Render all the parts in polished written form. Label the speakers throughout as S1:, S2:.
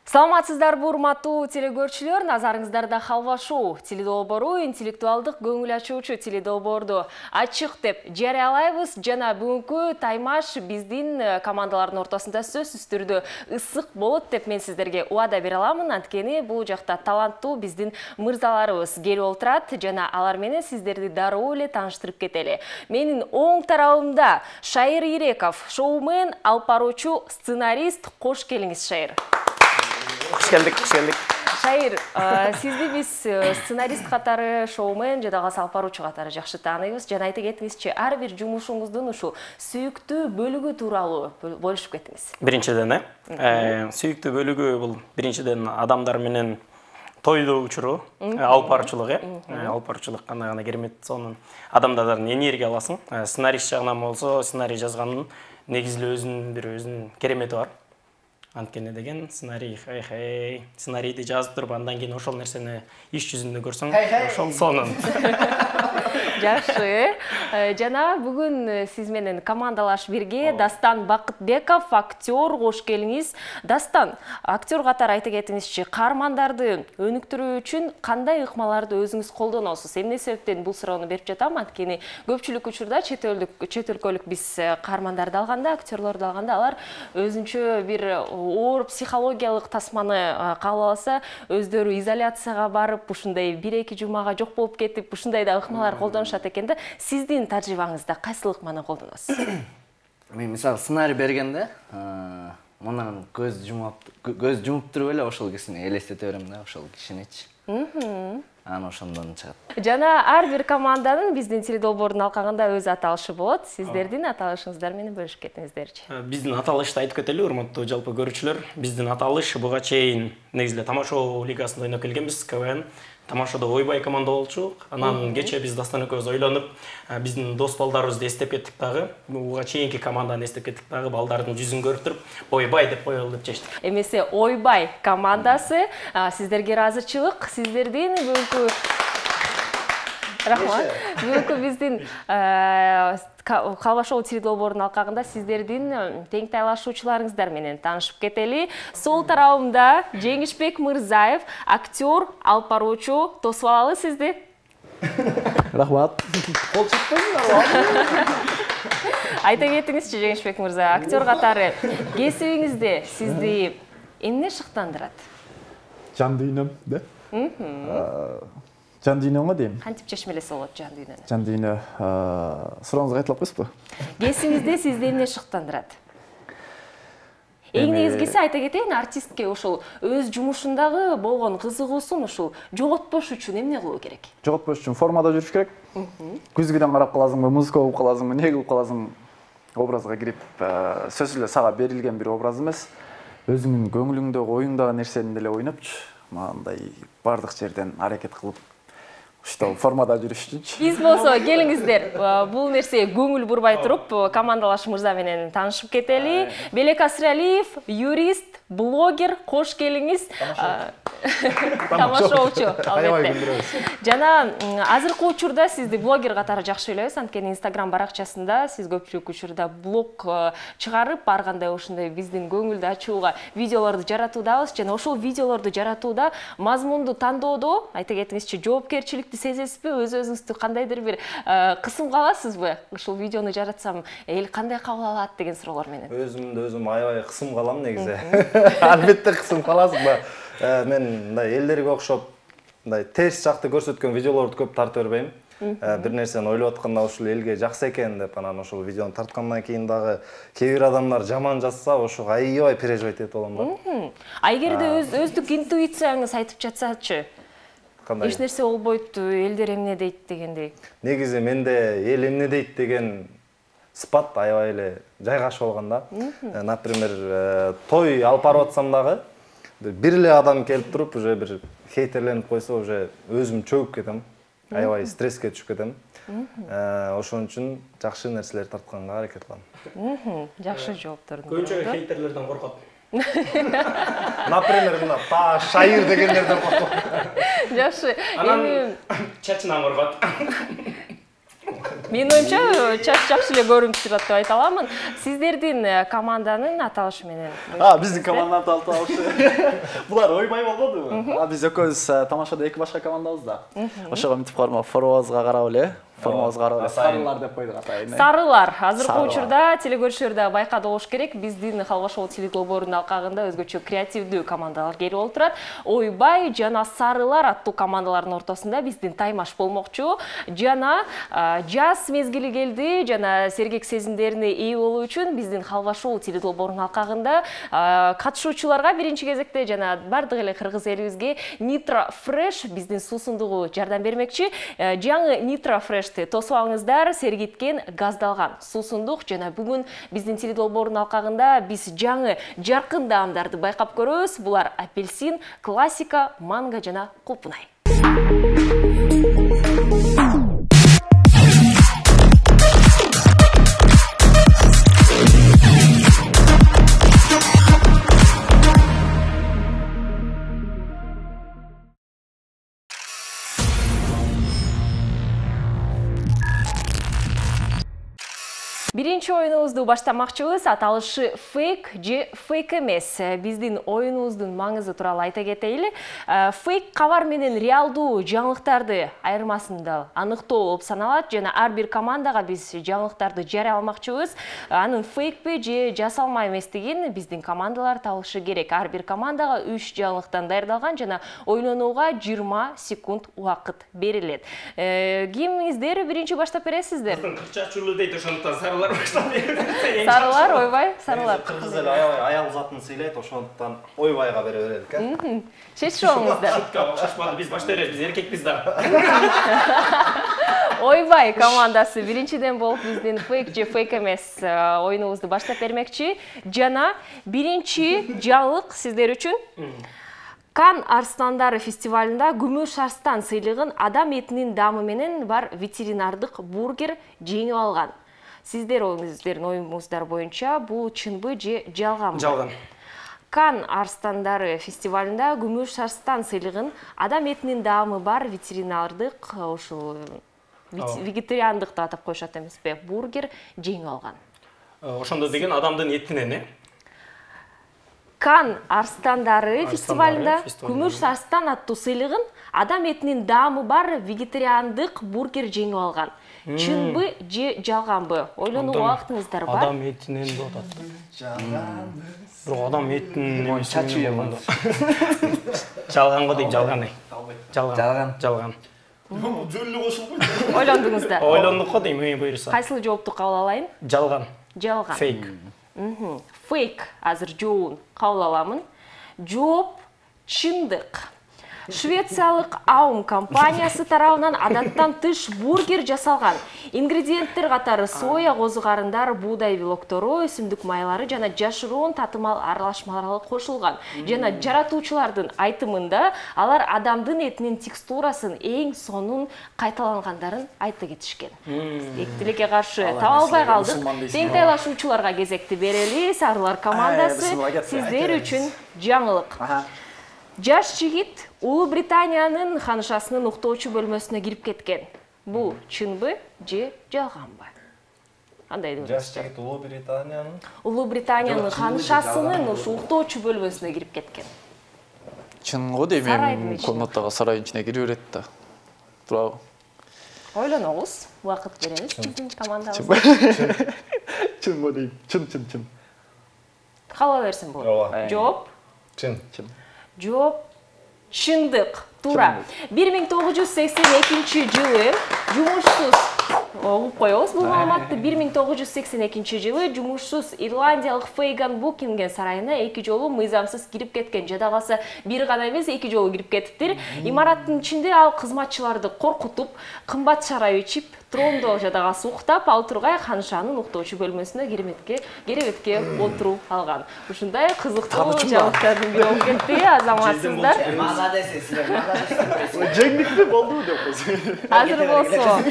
S1: Саламатсыздарбы, урматтуу телекөрүүчүлөр, назарыңыздарда Халва шоу теледолбору интеллектуалдык көңүл ачуучу теледолборду ачык деп жарыялайбыз. Жана бүгүнкү таймаш биздин командалардын ортосунда сөзсүз түрдө ысык болот деп мен сиздерге убада бере аламын. Анткени бул жакта таланттуу биздин мырзаларыбыз келип отурат жана алар менен сиздерди дароо эле тааныштырып кетели. Менин оң тарабымда Шайыр Иреков, шоумен, алпаруучу, сценарист. Кош келиңиз, Шайыр.
S2: Хош келдик.
S1: Шайыр, сизди биз сценарист катары, шоумен жана алпаруучу катары жакшы тааныйбыз. Жана айта кетиңизчи, ар бир жумушуңуздун ушу сүйүктүү бөлүгү тууралуу бөлүшүп кетиңиз.
S2: Биринчиден, сүйүктүү бөлүгү бул биринчиден адамдар менен тойдуу учуру, алпарчылык, алпарчылык кандай гана керемет, сонун адамдардан энергия аласың. Сценарист жагынан болсо, сценарий жазгандын негизги өзүнүн керемети бар. Анткени деген сценарий, сценарийди жазып туруп, андан кийин ошол нерсени иш жүзүндө көрсөң, ошол сонун.
S1: Жакшы. Жана бүгүн сиз менен командалаш бирге Дастан Бакытбеков, актер. Кош келиңиз. Дастан, актер катары айта кетиңизчи, каармандарды өнүктүрүү үчүн кандай ыкмаларды өзүңүз колдоносуз? Эмне себептен бул суроону берип жатам? Анткени көпчүлүк учурда чет өлкөлүк биз каармандарды алганда, актерлорду алганда, алар өзүнчө бир оор психологиялык тасманы кабыл алса, өздөрү изоляцияга барып, ушундай 1-2 жумага жок болуп кетип, ушундай да ыкмалар колдонушат экен да. Сиздин тажрыйбаңызда кайсыл ыкманы колдоносуз?
S3: Мен мисалы сценарий бергенде, мындан көз жумуп туруп эле ошол кишини элестете берем да, ошол кишиничи. Аны ошондон чыгат.
S1: Жана ар бир команданын биздин теледолбордун алкагында өз аталышы болот. Сиздердин аталышыңыздар менен бөлүшүп кетиңиздерчи.
S2: Биздин аталышты айтып кетели, урматтуу жалпы көрүүчүлөр. Биздин аталыш буга чейин негизи эле Тамашо лигасында ойноп келгенбиз, КВН. Тамашода ойбай команда болчу. Анан кечээ биз Дастан экөөбүз ойлонуп, биздин дос балдарыбызды эстеп кеттик дагы. Буга чейинки команданы эстеп кеттик дагы, балдардын жүзүн көрүп туруп, ойбай деп коелу деп чечтик.
S1: Эмесе ойбай командасы сиздерге ыраазычылык, сиздердин бүгүнкү рахмат. Бүгүнкү биздин Халва шоу теледолбордун алкагында сиздердин тең тайлашуучуларыңыздар менен таанышып кетели. Сол тарабымда Жеңишбек Мырзаев, актер, алпаруучу. Тосуп алалы сизди.
S4: Рахмат.
S3: Кол чыкпайсыңарбы?
S1: Айта кетиңизчи, Жеңишбек Мырза, актер катары кесибиңизде сизди эмне шыктандырат?
S4: Жан дүйнөм, да? Жан дүйнөмгө дейм.
S1: Кантип чечмелесе болот жан дүйнөнү?
S4: Жан дүйнө, сурооңузга айтылып койсузбу?
S1: Кесибиңизде сизди эмне шыктандырат? Эң негизгиси айта кетейин, артистке ошол өз жумушундагы болгон кызыгуусун ушул жоготпош үчүн эмне кылуу керек?
S4: Жоготпош үчүн формада жүрүш керек. Күзгүдөн карап каласыңбы, музыка угуп каласыңбы, эмне кылып каласың? Образга кирип, сөзсүз эле сага берилген бир образ эмес. Өзүңдүн көңүлүңдөгү, оюңдагы нерсени деле ойнопчу. Мындай бардык жерден аракет кылып, ушул формада жүрүш үчүнчү.
S1: Биз болсо келиңиздер, бул нерсеге көңүл бурбай туруп, командалаш мырза менен таанышып кетели. Белек Асыралиев, юрист, блогер. Кош келиңиз. Тамашоочу, албетте. Жана азыркы учурда сизди блогер катары жакшы билебиз, анткени Instagram баракчасында сиз көпчүлүк учурда блог чыгарып, ар кандай ушундай биздин көңүлдү ачууга видеолорду жаратуудабыз. Жана ошол видеолорду жаратууда мазмунду тандоодо айта кетиңизчи, жоопкерчиликти сезесизби? Өз-өзүңүздү кандайдыр бир кысымга аласызбы? Ушул видеону жаратсам, эл кандай кабыл алат деген суроолор менен.
S5: Өзүм аябай кысымга алам негизи. Албетте кысым каласың. Мен мындай элдерге окшоп, мындай терс жакты көрсөткөн видеолорду көп тарта бербейм. Бир нерсени ойлоп атканда ушул элге жакшы экен деп, анан ошол видеону тарткандан кийин дагы кээ бир адамдар жаман жазса, ошого аябай переживать этип алам да.
S1: А эгерде өздүк интуицияңыз айтып жатсачы?
S5: Кандай?
S1: Эч нерсе болбойт, элдер эмне дейт дегендей.
S5: Негизи менде эл эмне дейт деген сыпат аябай эле жайгашып алган да. Например, той алып барып атсам дагы бир эле адам келип туруп, уже бир хейтерленип койсо, уже өзүм чөгүп кетем. Аябай стресске түшүп кетем. Ошон үчүн жакшы нерселер тартканга аракет кылам.
S1: Жакшы жоопторду.
S2: Көбүнчө хейтерлерден коркот.
S5: Например, мына та Шайыр дегендерден коркот.
S1: Жакшы.
S2: Анан чачынан коркот.
S1: Менин оюмча чач жакшы эле көрүнүп турат деп айта аламын. Сиздердин команданын аталышы менен.
S4: Биздин команданын аталышы. Булар ойбай болбодубу? Биз экөөбүз тамашада эки башка командабыз да. Ошого мынтип формабызга карап эле, сарылар деп койдук атайын.
S1: Сарылар. Азыркы учурда телекөрүүчүлөр байкады болуш керек. Биздин Халва шоу теледолбоорунун алкагында өзгөчө креативдүү командалар келип отурат. Ойбай жана Сарылар аттуу командалардын ортосунда биздин таймаш болмокчу. Жана жаз мезгили келди, жана сергек сезимдерине ээ болуу үчүн биздин Халва шоу теледолбоорунун алкагында катышуучуларга биринчи кезекте жана бардык эле кыргыз элибизге Nitro Fresh биздин суусундугу жардам бермекчи. Жаңы Nitro Fresh'ти тосуп алыңыздар, сергиткен, газдалган суусундук жана бүгүн биздин теледолбоорунун алкагында биз жаңы жаркын даамдарды байкап көрөбүз. Булар апельсин, классика, манго жана кулпунай. Биринчи оюнубузду баштамакчыбыз, аталышы фейк же фейк эмес. Биздин оюнубуздун маңызы тууралуу айта кетейли. Фейк кабар менен реалдуу жаңылыктарды айырмасында аныктоо болуп саналат жана ар бир командага биз жаңылыктарды жарыяламакчыбыз. Анын фейкпи же жасалма эместигин биздин командалар табышы керек. Ар бир командага 3 жаңылыктан даярдалган жана ойлонууга 20 секунд убакыт берилет. Кимиңиздер биринчи баштап бересиздер?
S2: Чачулуу дейт, ошондуктан Сарылар
S1: Сарылар, ойбай, Сарылар.
S5: Кыргыз эли аял затын сыйлайт, ошондуктан ойбайга бере берелик, э?
S1: Шешиңиздар.
S2: Шутка окшошмады, биз башта беребиз, биз эркекпиз да.
S1: Ойбай командасы биринчиден болуп биздин фейк же фейк эмес оюнубузду баштап бермекчи. Жана биринчи жаңылык сиздер үчүн Кан Арстандары фестивалында күмүш арстан сыйлыгын адам этинин даамы менен бар ветеринардык бургер жеңип алган. Сиздер оюңуздардын оюңуздар боюнча бул чынбы же жалганбы?
S2: Жалган.
S1: Кан Арстандары фестивалында күмүш арстан сыйлыгын адам этинин даамы бар ветеринардык ушул вегетариандык деп атап коюшат эмеспи? Бургер жеңип алган.
S2: Ошондо деген адамдын этинен, э?
S1: Кан Арстандары фестивалында күмүш арстан аттуу сыйлыгын адам этинин даамы бар вегетариандык бургер жеңип алган. Чынбы же жалганбы? Ойлонууга убактыңыздар бар.
S2: Адам этинен деп атат. Жалган. Бирок адам этинин
S3: чачуу эмес.
S2: Жалганго дейм, жалган.
S3: Жалган.
S5: Жөлү кошулбойт.
S1: Ойлондуңуздар.
S2: Ойлондук го дейм, буюрса.
S1: Кайсыл жоопту кабыл алайын?
S2: Жалган.
S1: Жалган.
S2: Фейк.
S1: Фейк азыр жообун кабыл аламын. Жооп чындык. Швециялык Аум компаниясы тарабынан адаттан тыш бургер жасалган. Ингредиенттер катары соя козугарындар, буудай белоктору, өсүмдүк майлары жана жашыруун татымал аралашмалар кошулган. Жана жаратуучулардын айтымында алар адамдын этинин текстурасын эң сонун кайталангандарын айтып кетишкен. Эки каршы таба албай калдык. Тең тайлашуучуларга кезекти берели. Сарылар командасы сиздер үчүн жаңылык. Жаш жигит Улуу Британиянын ханышасынын уктоочу бөлмөсүнө кирип кеткен. Бул чынбы же жалганбы? Кандай дейсиз?
S5: Жаш жигит
S1: Улуу Британиянын ханышасынын ушу уктоочу бөлмөсүнө кирип кеткен.
S4: Чын го дейм, эми комнатага сарайдын ичине кире берет да. Туурабы?
S1: Ойлонобуз, убакыт беребиз биздин командабызга.
S4: Чын го дейм, чын.
S1: Кала берсин болот. Жооп?
S5: Чын.
S1: Жооп чындык. Туура. 1982 жылы жумушсуз угуп коебуз бул маалыматты. 1982 жылы жумушсуз ирландиялык Фейган Букингем сарайына 2 жолу мыйзамсыз кирип кеткен. Жада калса бир гана эмес 2 жолу кирип кетиптир. Имараттын ичинде ал кызматчыларды коркутуп, кымбат шарап ичип, трондо жада калса уктап, ал тургай ханышанын уктоочу бөлмөсүнө керебетке отуруп алган. Ушундай кызыктуу жаңылыктардын бири болуп кетти, азаматсыздар.
S3: Маза десесиздер,
S4: Жеңдикти болду деп койсун.
S1: Азыр болсо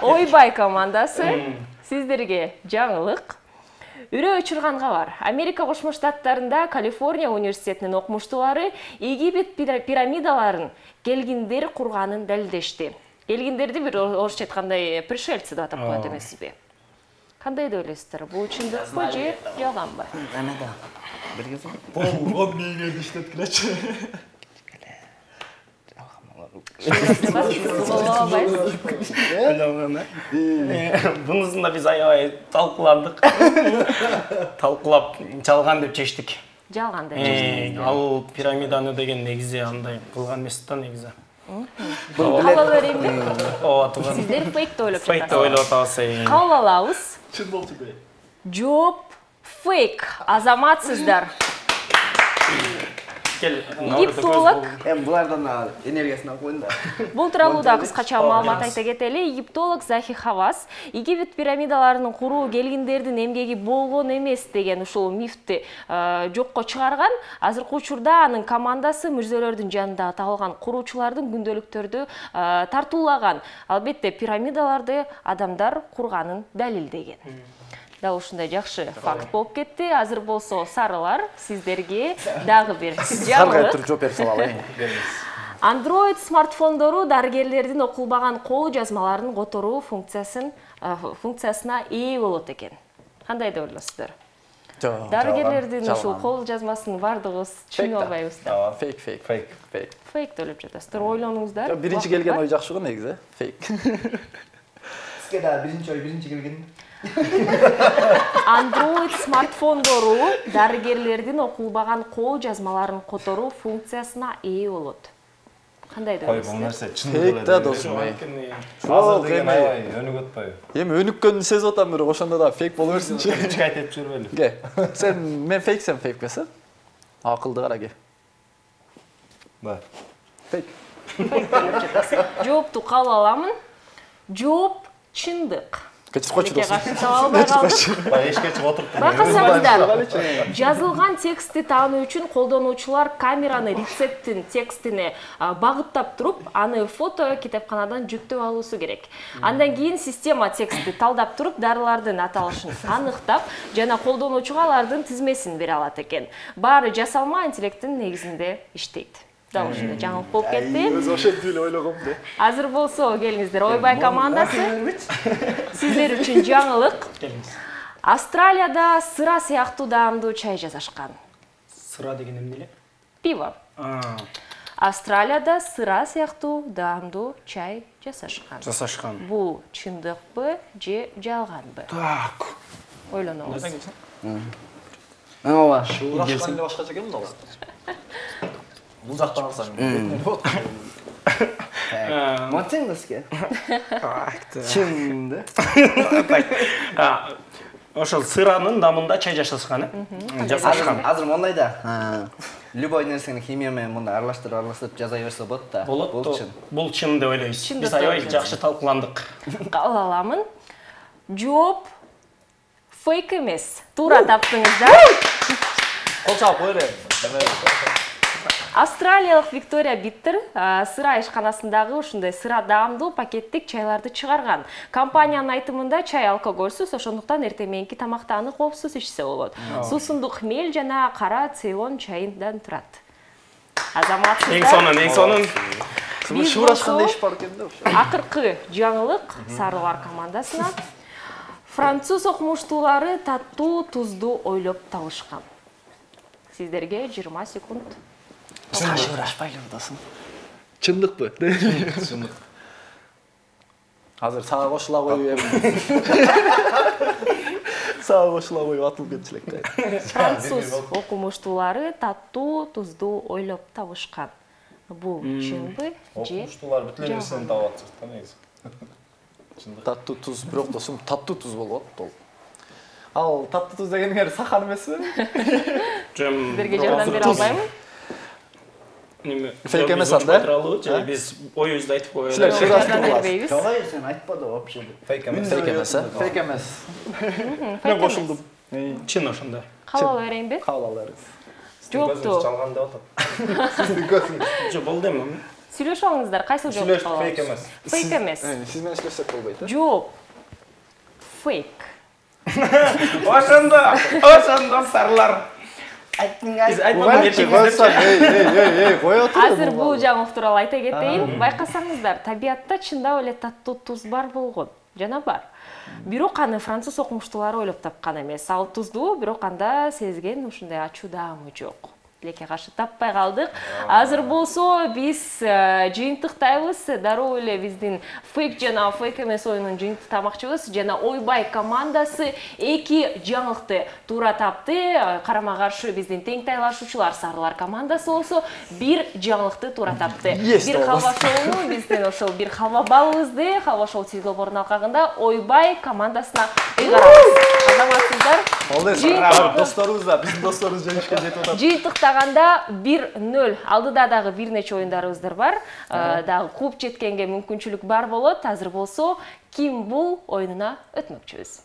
S1: Ойбай командасы сиздерге жаңылык. Үрөө өчүрган кабар. Америка Кошмо Штаттарында Калифорния университетинин окумуштуулары Египет пирамидаларын келгиндер курганын далилдешти. Келгендерди бир орусча айткандай пришельцы деп атап коет эмессизби? Кандай деп ойлойсуздар? Бул чындыкпы же жалганбы?
S3: Эме да. Бир кез.
S4: Он мейгерди иштеткилечи.
S2: Bunusunu da biz aябай талкууладык. Талкуулап жалган деп чечтик.
S1: Жалган деп чечтик.
S2: Ал пирамиданы деген негизи андай кылган эмес да негизи.
S1: Кабыл берейинби?
S2: Ооба, тууган.
S1: Сиздер фейк деп ойлоп
S2: Фейк деп
S1: жатасыздар.
S2: ойлоп атабыз.
S1: Кабыл алабыз.
S4: Чын болчу бе?
S1: Жооп фейк. Азаматсыздар. Египтолог.
S3: Булардан энергиясын алып коюн да.
S1: Бул тууралуу да кыскача маалымат айта кетели. Египтолог Захи Хавас Египет пирамидаларынын куруу келгиндердин эмгеги болгон эмес деген ушул мифти жокко чыгарган. Азыркы учурда анын командасы мүрзөлөрдүн жанында табылган куруучулардын күндөлүктөрдү тартуулаган. Албетте пирамидаларды адамдар курганын далилдеген. Дал ушундай жакшы факт болуп кетти. Азыр болсо сарылар сиздерге дагы бир
S4: Саргай туруп жооп берип салалы.
S1: Android смартфондору дарыгерлердин окулбаган кол жазмаларын которуу функциясына ээ болот экен. Кандай деп ойлойсуздар? Дарыгерлердин ушул кол жазмасынын бардыгыбыз түшүнө албайбыз да.
S4: Фейк.
S1: Фейк деп ойлоп жатасыздар. Ойлонуңуздар.
S4: Биринчи келген ой жакшы го негизи. Фейк.
S3: Сизге да биринчи ой биринчи келген.
S1: Android смартфондору дарыгерлердин окулбаган кол жазмаларын которуу функциясына ээ болот. Кандай деп
S5: Бул
S1: ойлойсуздар?
S5: нерсе чын
S4: Фейк да досум.
S5: Азыр деген аябай өнүгөт атпайбы?
S4: Эми өнүккөнүн сезип атам, бирок ошондо да фейк боло берсинчи.
S5: Кичке айтып жүрбөйлү.
S4: Ге. Мен фейк бесе. Акылды кара ге.
S5: Да.
S4: Фейк.
S1: Жоопту кабыл аламын. Жооп чындык.
S4: Кечип койчу досум.
S1: Албай калдык.
S5: Эшикке чыгып отуруп.
S1: Байкасаңыздар, жазылган текстти таануу үчүн колдонуучулар камераны рецепттин текстине багыттап туруп, аны фото китепканадан жүктөп алуусу керек. Андан кийин система текстти талдап туруп, дарылардын аталышын аныктап, жана колдонуучуга алардын тизмесин бере алат экен. Баары жасалма интеллекттин негизинде иштейт. Да, ушундай жаңылык болуп кетти.
S4: Өз ошентип эле ойлогом да.
S1: Азыр болсо келиңиздер, Ойбай командасы. Сиздер үчүн жаңылык. Австралияда сыра сыяктуу даамдуу чай жасашкан.
S2: Сыра деген эмне эле?
S1: Пиво. Австралияда сыра сыяктуу даамдуу чай жасашкан. Бул чындыкпы же жалганбы?
S2: Так.
S1: Ойлонуңуз.
S3: Ооба.
S4: Урашкан эле башкача экен да. Бул жактан алсаң.
S3: Мотсең да сизге.
S2: Так.
S3: Чын да.
S2: Ошол сыранын дамында чай жасашкан, жасашкан.
S3: Азыр мондай да. Любой нерсени химия менен мындай аралаштырып жаза берсе болот да. Бул чын.
S2: Бул чын деп ойлойбуз. Биз аябай жакшы талкууландык.
S1: Кабыл аламын. Жооп фейк эмес. Туура таптыңыздар.
S4: Кол чалып койгула.
S1: Австралиялык Виктория Биттер сыра ишканасындагы ушундай сыра даамдуу пакеттик чайларды чыгарган. Компаниянын айтымында чай алкогольсуз, ошондуктан эртең мененки тамакта аны коопсуз ичсе болот. Суусундуу хмель жана кара цейлон чайынан турат. Азаматсыздар.
S2: Эң сонун.
S4: Шурашканда иш бар экен да ошо.
S1: Акыркы жаңылык сарылар командасына. Француз окумуштуулары таттуу туздуу ойлоп табышкан. Сиздерге 20 секунд.
S3: Шурашпайлы досум.
S4: Чындыкпы? Чындык. Азыр сага кошула коюп сага кошула коюп атылып кетчилек да.
S1: Француз окумуштуулары таттуу туздуу ойлоп табышкан. Бул чынбы же?
S5: Окумуштуулар бүт эле нерсени таап атышат да негизи.
S4: Таттуу туз, бирок досум таттуу туз болот ол. Ал таттуу туз дегенге сахар эмеспи?
S1: Сиздерге жардам бере албаймын.
S4: Фейк эмес анда?
S2: Биз оюбузду айтып коелу.
S1: Жардам бербейбиз.
S3: Калай сен айтпады вообще.
S5: Фейк эмес.
S4: Фейк эмес, Фейк эмес. Мен кошулдум.
S2: Чын ошондой.
S1: Кабыл берейинби?
S4: Кабыл аларыз.
S1: Жоопту.
S5: Жалган деп атат.
S3: Сиздин көзүң.
S2: Жок, болду эми.
S1: Сүйлөшүп алыңыздар, кайсыл жооп
S5: Сүйлөш
S1: кабыл
S5: фейк
S1: аласыз?
S5: эмес.
S1: Фейк эмес.
S4: Сиз менен сүйлөшсөк болбойт, э?
S1: Жооп фейк.
S2: Ошондо сарлар. Biz айтпадым, еркексіздер.
S5: Қоя тұр.
S1: Азыр бул жаңылык тууралуу айта кетейин. Байкасаңыздар, табиатта чында эле таттуу туз бар болгон. Жана бар. Бирок аны француз окумуштуулары ойлоп тапкан эмес. Ал тузду бирок анда сезген ушундай ачуу даамы жок. Тилекке каршы таппай калдык. Азыр болсо биз жыйынтыктайбыз. Дароо эле биздин фейк жана фейк эмес оюнун жыйынтыктамакчыбыз. Жана Ойбай командасы 2 жаңылыкты туура тапты. Карама каршы биздин тең тайлашуучулар Сарылар командасы болсо 1 жаңылыкты туура тапты. Бир халва шоуну биздин ошол бир халва балыбызды халва шоу тиз долбоордун алкагында Ойбай командасына ыйгарабыз. Азаматсыздар.
S4: Досторубуз да, биздин досторубуз жеңишке жетип атат.
S1: Жыйынтыктаганда 1-0. Алдыда дагы бир нече оюндарыбыздар бар. Дагы кууп жеткенге мүмкүнчүлүк бар болот. Азыр болсо ким бул оюнуна өтмөкчүбүз.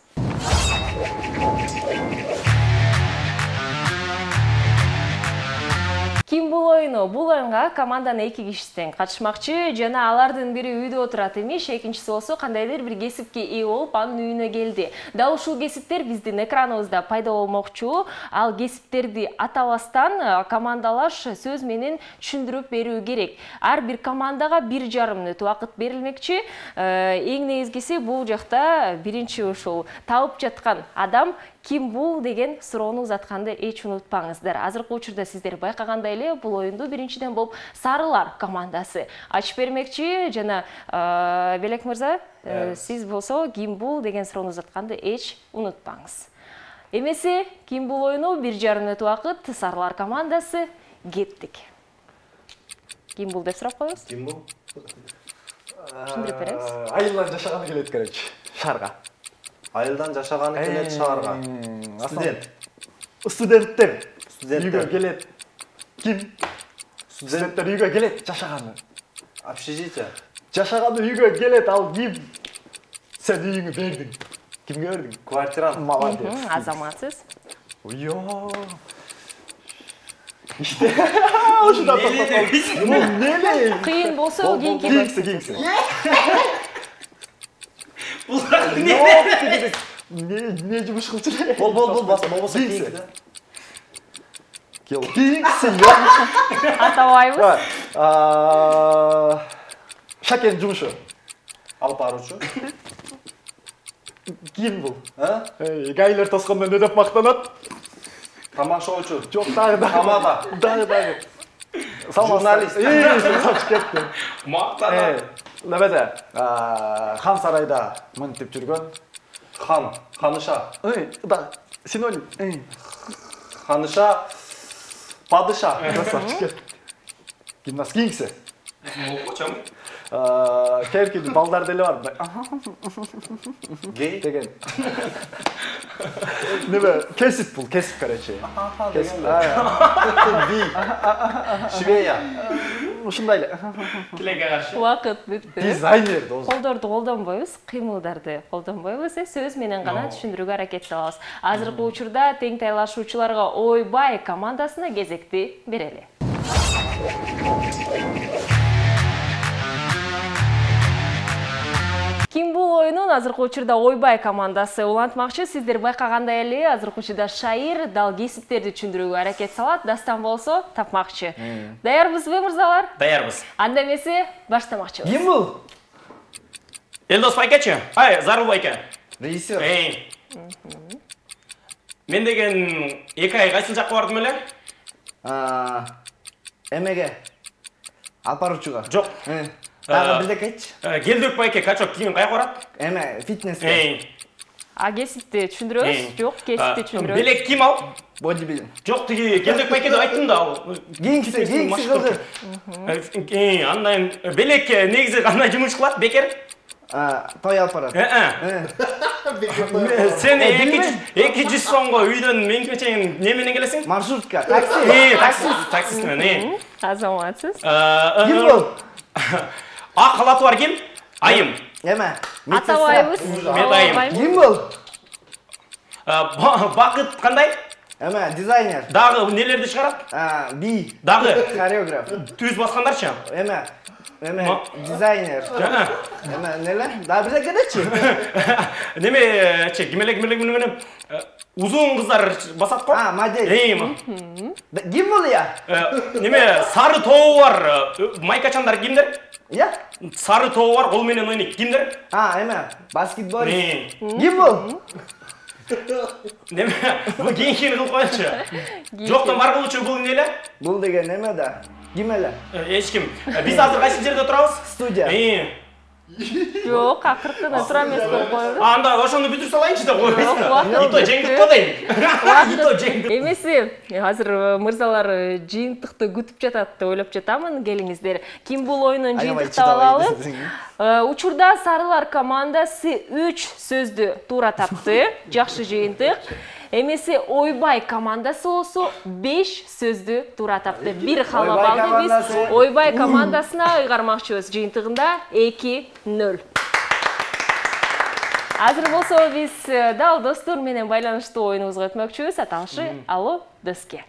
S1: Ким бул оюну? Бул оюнга команданын 2 кишисинен катышмакчы жана алардын бири үйдө отурат эмиш, экинчиси болсо кандайдыр бир кесипке ээ болуп, анын үйүнө келди. Дал ушул кесиптер биздин экраныбызда пайда болмокчу. Ал кесиптерди атабастан командалаш сөз менен түшүндүрүп берүү керек. Ар бир командага 1,5 мүнөт убакыт берилмекчи. Эң негизгиси бул жакта биринчи ушул табып жаткан адам ким бул деген суроону узатканды эч унутпаңыздар. Азыркы учурда сиздер байкагандай эле бул оюнду биринчиден болуп Сарылар командасы ачып бермекчи жана Белек мырза, сиз болсо ким бул деген суроону узатканды эч унутпаңыз. Эмесе ким бул оюну 1,5 мүнөт убакыт Сарылар командасы кеттик. Ким бул деп сурап коебуз?
S5: Ким бул?
S1: Түшүндүрүп беребиз.
S4: Айылдан жашаганы келет, короче, шаарга.
S5: Айылдан жашаганы келет шаарга. Студент.
S4: Студенттер үйгө келет. Ким? Студенттер үйгө келет, жашаганы.
S5: Общежитие.
S4: Жашаганы үйгө келет, ал ким? Сен үйүңү бердиң. Кимге бердиң?
S5: Квартирант.
S4: Молодец.
S1: Азаматсыз.
S4: Ойо. İşte. Ушунда токтоп. Неле?
S1: Кыйын болсо кийинки.
S4: Кийинки. Не жумуш кылчу?
S5: Бол, болбосо кийинки да.
S4: Кийинкиси.
S1: Атабайбыз.
S4: Шакен жумушу.
S5: Алып баруучу.
S4: Ким бул?
S5: Гайлер
S4: тоскондон өдөп мактанат.
S5: Тамашоочу.
S4: Жок, дагы.
S5: Тамада.
S4: Дагы.
S5: Журналист.
S4: Кетти.
S2: Мактанат.
S4: Небеде? Хан сарайда мынтип жүргөн.
S5: Ханыша.
S4: Да, синоним.
S5: Ханыша. Падыша.
S4: Гимнаст кийинкиси.
S2: Окучам.
S4: Керкиди балдар деле бар.
S5: Гей
S4: деген. Небе? Кесип бул, кесип короче. Кесип.
S5: Би. Швея.
S4: Ушундай эле.
S2: Тилекке каршы.
S1: Убакыт бүттү.
S4: Дизайнер досу.
S1: Колдорду колдонбойбуз, кыймылдарды колдонбойбуз, сөз менен гана түшүндүрүүгө аракет кылабыз. Азыркы учурда тең тайлашуучуларга Ойбай командасына кезекти берели. Ким бул оюнун азыркы учурда Ойбай командасы улантмакчы. Сиздер байкагандай эле азыркы учурда шайыр дал кесиптерди түшүндүрүүгө аракет салат. Дастан болсо тапмакчы. Даярбызбы мырзалар?
S2: Даярбыз.
S1: Анда эмесе баштамакчыбыз.
S4: Ким бул?
S2: Элдос байкачы? Зарыл байка.
S5: Режиссер.
S2: Мен деген 2 ай кайсыл жакка бардым эле?
S3: Эмеге. Алып баруучуга.
S2: Жок.
S3: Дагы бирдекечи.
S2: Келдик байке, качок кийин кайга барат?
S3: Эме фитнеске.
S1: Кесипти түшүндүрөбүз? Жок, кесипти түшүндүрөбүз.
S2: Белек ким ал?
S3: Бодибилдинг.
S2: Жок, тиги келдик байке деп айттым да ал.
S3: Кийинкиси кылды.
S2: Андан белек негизи кандай жумуш кылат, бекер?
S3: Той алып барат.
S2: Сен 200 сомго үйдөн менин чейин не менен келесиң?
S3: Маршрутка, такси.
S2: Таксист менен.
S1: Азаматсыз.
S3: Ким бул?
S2: Ак халаты бар ким? Айым.
S3: Эме.
S1: Атабайбыз.
S2: Мен айым.
S3: Ким бул?
S2: Бакыт кандай?
S3: Эме дизайнер.
S2: Дагы нелерди чыгарат?
S3: Би.
S2: Дагы
S3: Хореограф.
S2: түз баскандарчы?
S3: Эме дизайнер. Эме неле? Да бизе кетечи.
S2: Немечи, кимелек узун кыздар басат го?
S3: Модель. Ким бул я?
S2: Неме сары тобу бар, майкачандар кимдер?
S3: Я?
S2: Сары тобу бар, кол менен ойнойт кимдер?
S3: Эме баскетболист. Ким бул?
S2: Неме, бул кийин кылып коелучу. Жоктон бар кылуучу бул эмне эле?
S3: Бул деген эме да? Ким эле?
S2: Эч ким. Биз азыр кайсы жерде турабыз?
S3: Студия.
S1: Жок, акыркыдан тура эмес болуп коелу.
S2: Анда ошону бүтүрүп салайынчы деп койбойсуңбу? Ито жеңдик го дейм. Ито жеңдик.
S1: Эмеси, азыр мырзалар жыйынтыкты күтүп жатат деп ойлоп жатамын. Келиңиздер. Ким бул оюнун жыйынтыктап алалы? Учурда сарылар командасы 3 сөздү туура тапты. Жакшы жыйынтык. Эмеси Ойбай командасы болсо 5 сөздү туура тапты. Бир каалап алды биз. Ойбай командасына ыйгармакчыбыз. Жыйынтыгында 2-0. Азыр болсо биз дал достор менен байланыштуу оюнубузга өтмөкчүбүз. Аталышы Алло Доске.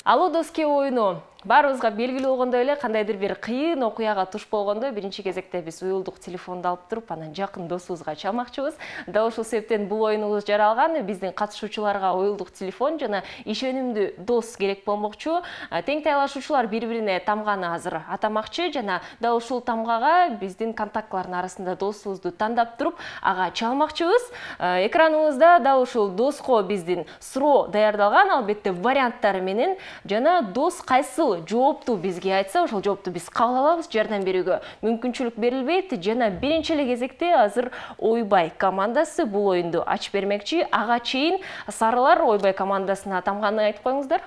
S1: Алло Доске оюну баарыбызга белгилүү болгондой эле кандайдыр бир кыйын окуяга туш болгондо биринчи кезекте биз уюлдук телефонду алып туруп анан жакын досубузга чалмакчыбыз. Дал ушул себептен бул оюнубуз жаралган. Биздин катышуучуларга уюлдук телефон жана ишенимдүү дос керек болмокчу. Тең тайлашуучулар бири-бирине тамганы азыр атамакчы жана дал ушул тамгага биздин контактлардын арасында досубузду тандап туруп ага чалмакчыбыз. Экраныбызда дал ушул доско биздин суроо даярдалган, албетте варианттары менен жана дос кайсыл жоопту бизге айтса, ошол жоопту биз кабыл алабыз, жардам берүүгө мүмкүнчүлүк берилбейт. Жана биринчи эле кезекте азыр Ойбай командасы бул оюнду ачып бермекчи. Ага чейин сарылар Ойбай командасына тамганы айтып коюңуздар.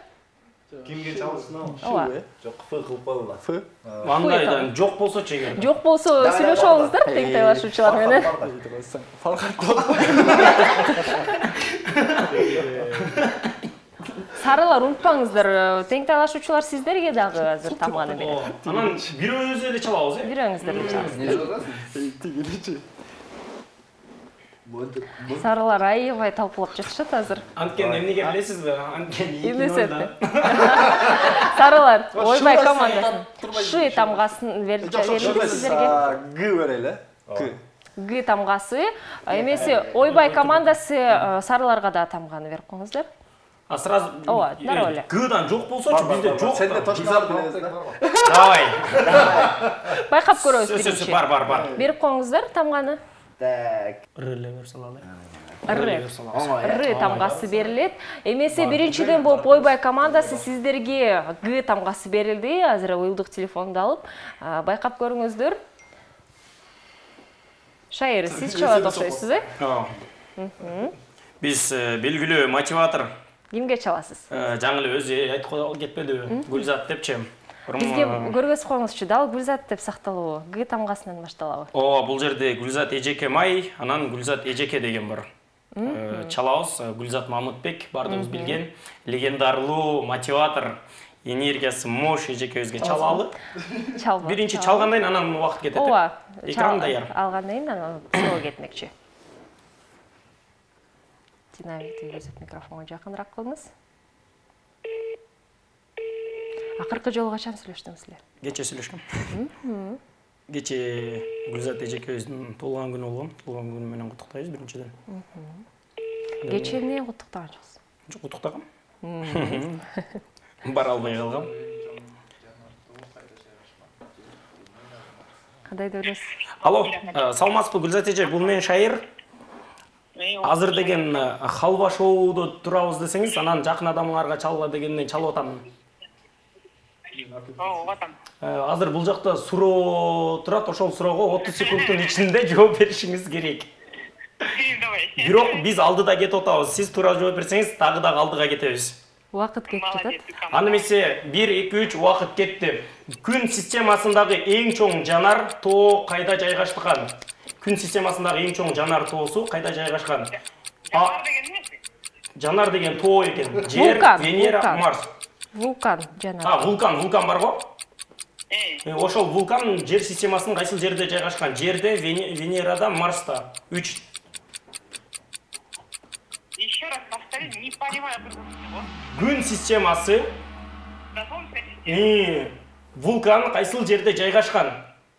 S5: Кимге чалышсың?
S1: Ооба.
S5: Жок, Ф кылып коелу. Ф.
S2: Андайдан жок болсочу эгер.
S1: Жок болсо сүйлөшүп алыңыздар тең тайлашуучулар менен. Сарылар унутпаңыздар, тең тайлашуучулар сиздерге дагы азыр тамганы берет.
S2: Анан бирөөбүз эле чалабыз, э?
S1: Бирөөңүздөр чаласыз. Сарылар аябай талкуулап жатышат азыр.
S2: Анткени эмнеге билесизби? Анткени
S1: Эмнесетти? Сарылар Ойбай командасын Ш тамгасын берилди сиздерге.
S4: Г берели.
S1: Г тамгасы. Эмеси Ойбай командасы сарыларга да тамганы берип коюңуздар.
S2: А сразу
S1: дароо эле.
S2: Гдан жок болсочу бизде жок.
S4: Сенде точно билебиз да.
S2: Давай.
S1: Байкап көрөбүз биринчи.
S2: Бар.
S1: Берип коюңуздар тамганы.
S3: Так.
S2: Рле берип салалы.
S1: Р тамгасы берилет. Эмесе биринчиден болуп Ойбай командасы сиздерге Г тамгасы берилди. Азыр уюлдук телефонду алып байкап көрүңүздөр. Шайыр, сиз чалат окшойсуз, э?
S2: Биз белгилүү мотиватор.
S1: Кимге чаласыз?
S2: Жаңы эле өзү айтып кетпедиби? Гүлзат депчи.
S1: Бизге көргөзүп коюңузчу, дал Гүлзат деп сакталабы? Г тамгасынан башталабы?
S2: Бул жерде Гүлзат Эжеке Май, анан Гүлзат Эжеке деген бар. Чалабыз, Гүлзат Мамытбек бардыгыбыз билген легендарлуу мотиватор, энергиясы мош эжекебизге чалалы.
S1: Чалбы.
S2: Биринчи чалгандан кийин анан убакыт кетет.
S1: Ооба.
S2: Экран даяр.
S1: Алгандан кийин анан суроо кетмекчи. Динамик тийгизип микрофонго жакыныраак кылыңыз. Акыркы жолу качан сүйлөштүңүз эле?
S2: Кече сүйлөшкөм. Кече Гүлзат эжекебиздин туулган күнү болгон. Туулган күнү менен куттуктайбыз биринчиден.
S1: Кече эмне куттуктагансыз?
S2: Жок, куттуктагам. Бара албай калгам.
S1: Кандай ойлойсуз?
S2: Алло, саламатсызбы Гүлзат эже, бул мен Шайыр. Азыр деген халва шоууда турабыз десеңиз, анан жакын адамыңарга чалла дегенден чалып атам. Азыр бул жакта суроо турат, ошол суроого 30 секундтун ичинде жооп беришиңиз керек. Бирок биз алдыда кетип атабыз. Сиз туура жооп берсеңиз, дагы алдыга кетебиз.
S1: Убакыт кетип жатат.
S2: Аны эмесе 1, 2, 3 убакыт кетти. Күн системасындагы эң чоң жанар тоо кайда жайгашкан? Күн системасындагы эң чоң жанар тоосу кайда жайгашкан? Жанар деген тоо экен. Жер, Венера, Марс.
S1: Вулкан жанар.
S2: Вулкан бар го? Ошол вулкан жер системасынын кайсыл жерде жайгашкан? Жерде, Венерада, Марста. 3.
S6: Еще раз повтори, не понимаю.
S2: Күн системасы. Вулкан кайсыл жерде жайгашкан?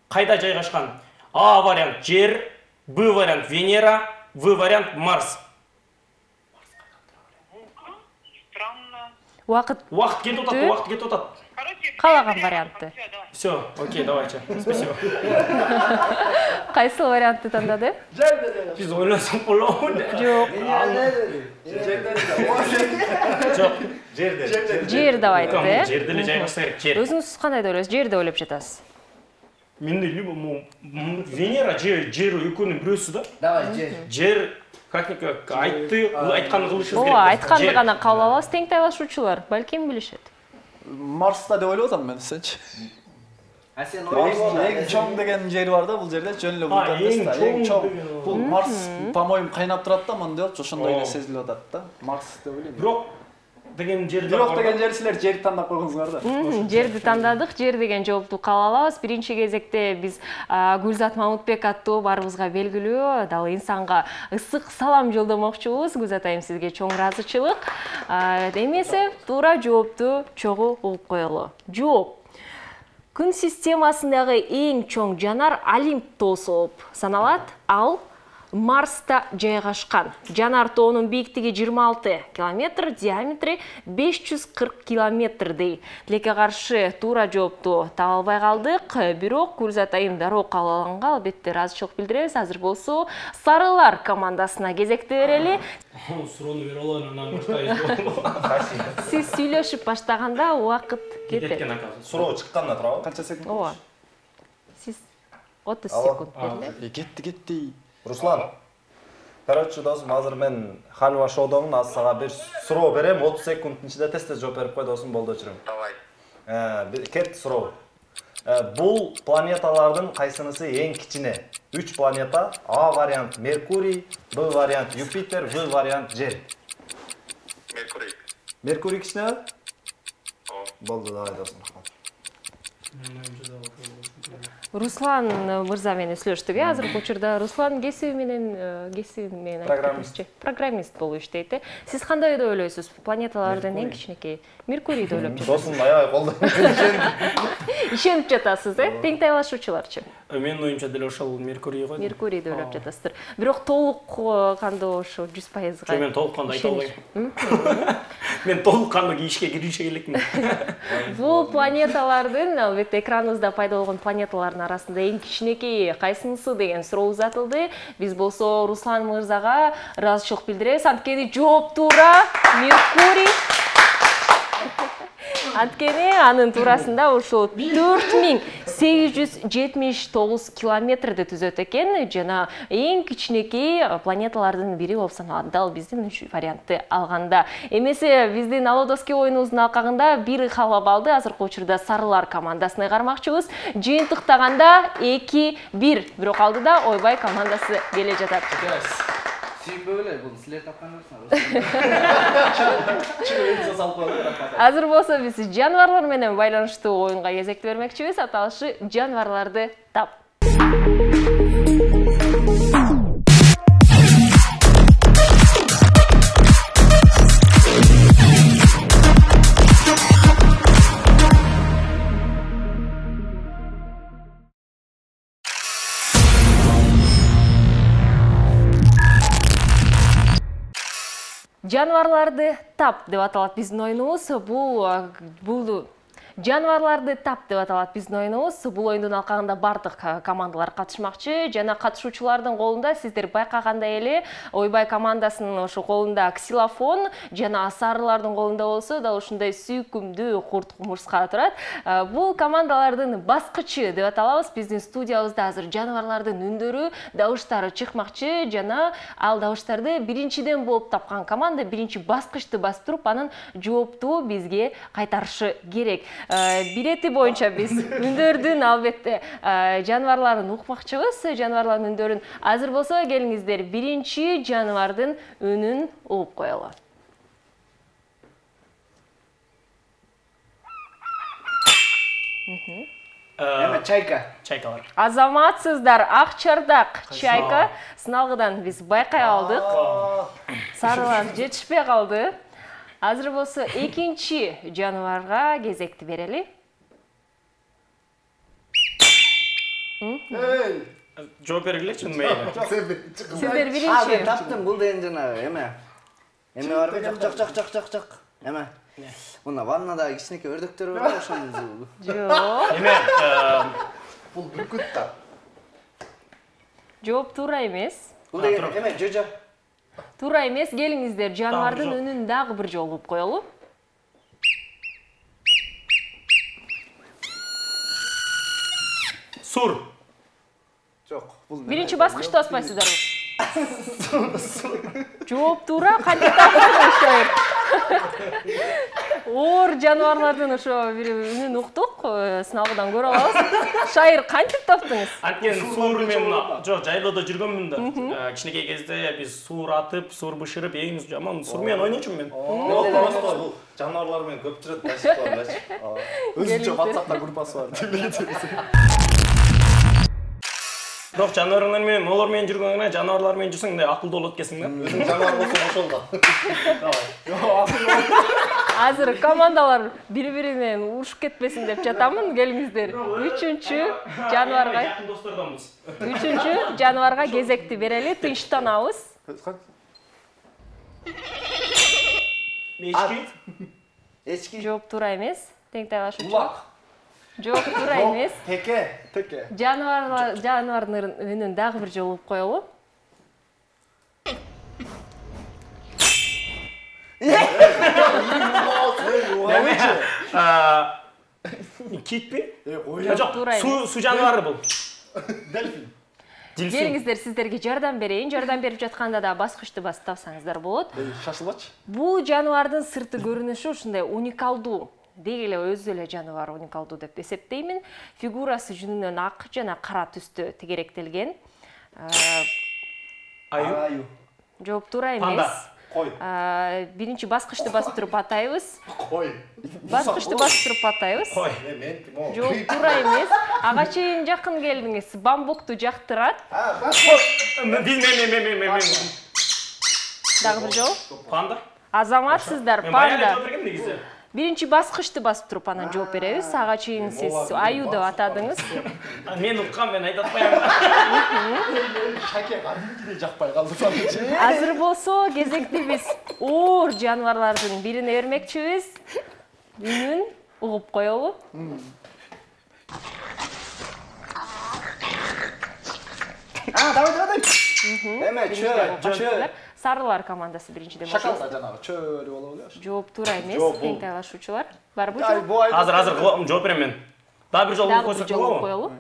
S2: Кайда жайгашкан? А вариант жер, Б вариант Венера, В вариант Марс.
S6: Странно.
S1: Уақыт
S2: кетип атат.
S1: каалаган вариантты.
S2: Все, окей, давайте. Спасибо.
S1: Кайсыл вариантты тандады?
S2: Биз ойлосок болобу.
S1: Жок.
S2: Жок.
S1: Жер деп айтты.
S2: Жерде эле жайгашса керек, жер.
S1: Өзүңүз кандай ойлойсуз? Жерде ойлоп жатасыз.
S2: Мен де Венера, жер экөөнүн бирөөсү да.
S3: Давай, жер.
S2: Жер как айтты, айтканды кылышыбыз керек.
S1: Ооба, айтканды гана кабыл алабыз. Тең тайлашуучулар балким билишет.
S4: Марста деп ойлоп атам мен, сенчи.
S3: Сен
S4: Эң чоң деген жер бар да, бул жерде жөн эле вулкан эмес. Эң чоң. Бул Марс, по-моему, кайнап турат да, мондой болчу, ошондой эле сезилип атат да. Марс деп ойлойм.
S2: Бирок деген жерде
S4: Бирок деген жер силер жерди тандап койгуңуздар да.
S1: Жерди тандадык, жер деген жоопту кабыл алабыз. Биринчи кезекте биз Гүлзат Мамытбек аттуу баарыбызга белгилүү, дал инсанга ысык салам жолдомокчубуз. Гүлзат айым, сизге чоң ыраазычылык. Эмесе туура жоопту чогуу угуп коелу. Жооп. Күн системасындагы эң чоң жанар Олимп тоосу болуп саналат. Ал Марста жайгашкан. Жанар тоонун бийиктиги 26 километр, диаметри 540 километрдей. Тилекке каршы туура жоопту таба албай калдык. Бирок Гүлзат айым дароо кабыл алганга албетте ыраазычылык билдиребиз. Азыр болсо Сарылар командасына кезекти берели.
S2: суроону бере алам, анан баштайбыз.
S1: Сиз сүйлөшүп баштаганда убакыт кетет.
S5: Суроо чыкканда турабы?
S4: Канча секунд?
S1: Ооба. Сиз 30 секунд берилет.
S4: Кетти.
S5: Руслан, короче, досым, азыр мен Хальва шоудомун, азыр сага бир суроо берем, 30 секундтун ичинде тез жооп берип кой досым, болду өчүрөм. Давай. Кет суроо. Бул планеталардын кайсынысы эң кичине? 3 планета. А вариант Меркурий, Б вариант Юпитер, В вариант Жер.
S6: Меркурий.
S5: Меркурий кичине? Болду, давай досым.
S1: Руслан мырза менен сүйлөштүк, азыркы учурда Руслан кесиби менен программист болуп иштейт. Сиз кандай деп ойлойсуз? Планеталардын эң кичинекей Меркурий деп ойлоп жатасыз.
S5: Досум аябай колдон.
S1: Ишенип жатасыз, тең тайлашуучуларчы?
S2: Менин оюмча деле ошол Меркурий го.
S1: Меркурий деп ойлоп жатасыздар. Бирок толук кандуу ошо 100%.
S2: Мен толук кандуу айта албайм. Мен толук кандуу ишке киришe элекмин.
S1: Бул планеталардын, албетте экраныбызда пайда болгон планеталардын арасында эң кичинекейи кайсынысы деген суроо узатылды. Биз болсо Руслан мырзага ыраазычылык билдиребиз. Анткени жооп туура, Меркурий. Анткени анын туурасында ошол 4879 километрди түзөт экен жана эң кичинекей планеталардын бири болуп саналат. Дал биздин 3 вариантты алганда. Эмесе биздин Алодоски оюнубуздун алкагында бир калып алды. Азыркы учурда Сарылар командасына кармакчыбыз. Жыйынтыктаганда 2-1. Бирок алдыда Ойбай командасы келе жатат.
S3: Сүйүнбөй эле, бул силер тапкандарсыңар.
S1: Азыр болсо биз жаныбарлар менен байланыштуу оюнга кезекти бермекчибиз. Аталышы жаныбарларды тап. Жаныбарларды тап деп аталат биздин оюнубуз. Бул Жаныбарларды тап деп аталат биздин оюнубуз. Бул оюндун алкагында бардык командалар катышмакчы. Жана катышуучулардын колунда сиздер байкагандай эле Ойбай командасынын ошо колунда ксилофон, жана Сарылардын колунда болсо да ушундай сүйкүмдүү курт кумурска турат. Бул командалардын баскычы деп аталабыз. Биздин студиябызда азыр жаныбарлардын үндөрү, дабыштары чыкмакчы. Жана ал дабыштарды биринчиден болуп тапкан команда биринчи баскычты басып туруп, анын жоопту бизге кайтарышы керек. Бирети боюнча биз үндөрдүн албетте жаныбарларын укмакчыбыз. Жаныбарлардын үндөрүн азыр болсо келиңиздер биринчи жаныбардын үнүн угуп коелу.
S3: Эме чайка.
S2: Чайкалар.
S1: Азаматсыздар, ак чардак чайка сыналгыдан биз байкай алдык. Сарылар жетишпей калды. Азыр болсо экинчи жаныбарга кезекти берели.
S2: Жооп бергилечи мейли.
S1: Сиздер
S3: Мен
S1: биринчи.
S3: таптым, бул деген жанагы эме. Эме бар. Жок. Эме. Мына ваннада кичинекей өрдөктөр бар, ошону.
S1: Жок.
S2: Эме
S7: Бул бүркүт да.
S1: Жооп туура эмес.
S3: Бул деген эме жожо.
S1: Туура эмес. Келиңиздер, жаныбардын
S2: жок.
S1: үнүн дагы бир жолу угуп коелу.
S2: сур.
S7: Жок, бул
S1: Биринчи баскычты баспайсыздарбы? Жооп туура, кантип таптыңыз? Оор жаныбарлардын ошо бир үнүн уктук, сыналгыдан көрө алабыз. Шайыр кантип таптыңыз?
S2: Анткени суур мен жок, жайлоодо жүргөнмүн да. Кичинекей кезде биз суур атып, суур бышырып, эң жаман суур менен ойночумун мен.
S5: Просто бул жаныбарлар менен көп жүрөт ташып
S7: өзүнчө WhatsApp'та группасы бар.
S2: Бирок жаныбарлар менен, молор менен жүргөнгө жаныбарлар менен жүрсөң да акылдуу болот экенсиң да.
S5: өзүң жаныбар болсоң ошол да.
S1: Азыр командалар бири-биринен урушуп кетпесин деп жатамын. Келиңиздер.
S2: Жакын достордонбуз.
S1: Үчүнчү жаныбарга кезекти берели. Тынчтанабыз.
S2: Эчки.
S3: Эчки.
S1: Жооп туура эмес. Тең тайлашуучу.
S7: Булак.
S1: Жооп туура эмес.
S7: Теке.
S1: Жаныбардын үнүн дагы бир жолу угуп коелу.
S2: Китпи?
S1: Жок, туура эмес.
S2: Суу жаныбары бул.
S7: Дельфин.
S1: Келиңиздер, сиздерге жардам берейин. Жардам берип жатканда да баскычты басып тапсаңыздар болот.
S7: Шашылбачы.
S1: Бул жаныбардын сырты көрүнүшү ушундай уникалдуу. Деги эле өзү эле жаныбар уникалдуу деп эсептеймин. Фигурасы жүнүнөн ак жана кара түстө тегеректелген.
S2: Аю.
S1: Жооп туура эмес.
S2: Панда.
S7: Кой.
S1: Биринчи баскычты басып туруп атайбыз.
S7: Кой.
S1: Баскычты басып туруп атайбыз.
S2: Кой.
S7: Мен ким о?
S1: Жооп туура эмес. Ага чейин жакын келдиңиз. Бамбукту жактырат.
S2: Мен.
S1: Дагы бир жолу.
S2: Панда.
S1: Азаматсыздар,
S2: Мен баягы
S1: панда.
S2: жооп бергем негизи.
S1: Биринчи баскычты басып туруп анан жооп беребиз. Ага чейин сиз аю деп атадыңыз.
S2: Мен уккам, мен айтып атпайм.
S7: Шаке кадимкидей жакпай калды саначы.
S1: Азыр болсо кезекти биз оор жаныбарлардын бирине бермекчибиз. Үнүн угуп коелу.
S3: Давай. Эме чө.
S1: Сарылар командасы биринчиден баштайбыз.
S7: Шакал да жанагы чөөлүп боло эле.
S1: Жооп туура эмес. Тең тайлашуучулар. Барбы
S7: Ай,
S1: жок?
S7: бу ай.
S2: Азыр жооп берем мен. Дагы бир жолу
S1: Дагы бир
S2: койсок
S1: жолу
S2: болобу?
S1: коелу.